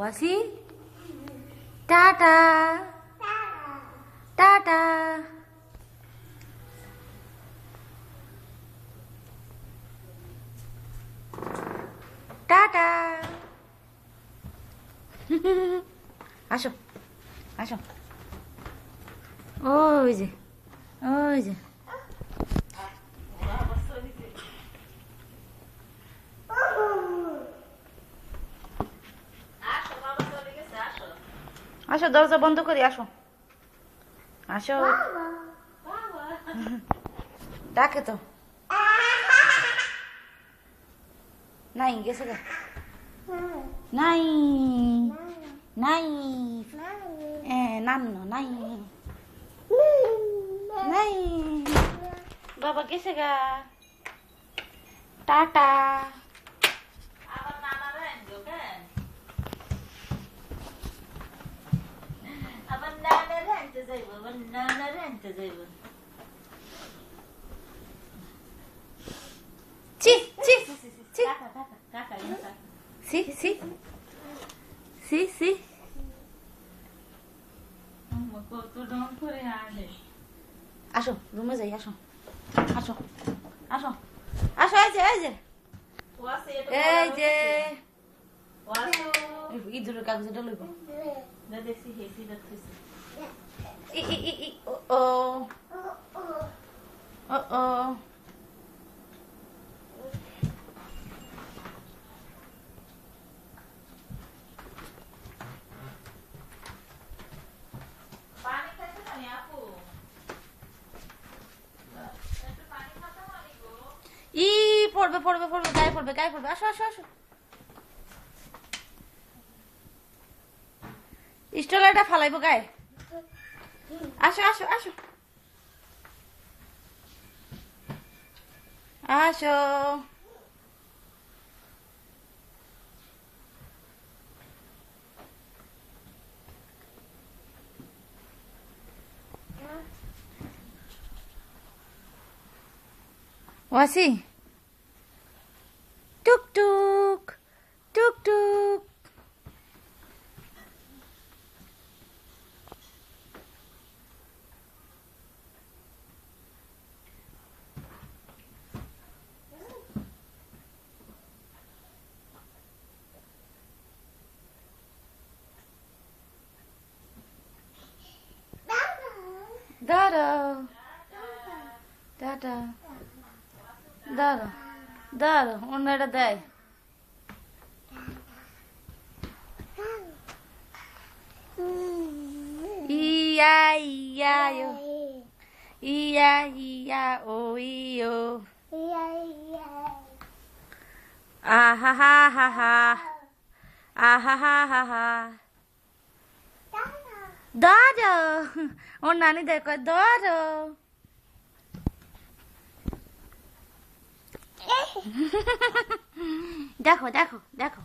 Wasi tata tata tata আসো আসো ওই যে ওই যে আসো দরজা বন্ধ করি আসো আসো ডাকে তো নাই গেছে গা নাই নাই নান্ন নাই নাই বাবা গেছে গা টাটা ছি ছি ছি সি সি সি সি আসো রুমে যাই আসো আসো আসো আসো এই যে এই যে ইঁদুরের কাগজটা লইব ও ও ই পড়বে পড়বে পড়বে গায়ে পড়বে গায়ে পড়বে আসো আসো আসো স্টলারটা ফালাইবো গায়ে আসো আসো আসো আসো ওয়াসি টুক টুক টুক টুক দাঁড়াও টাটা দাঁড়াও দাঁড়াও অন্য এটা দেয় ইয়া ইয়া ইয়া ইয়া ও ইয়ো আহা হা হা হা আহা হা হা হা দাঁড়ো ওর নানি দেখো দাঁড়ো দেখো দেখো দেখো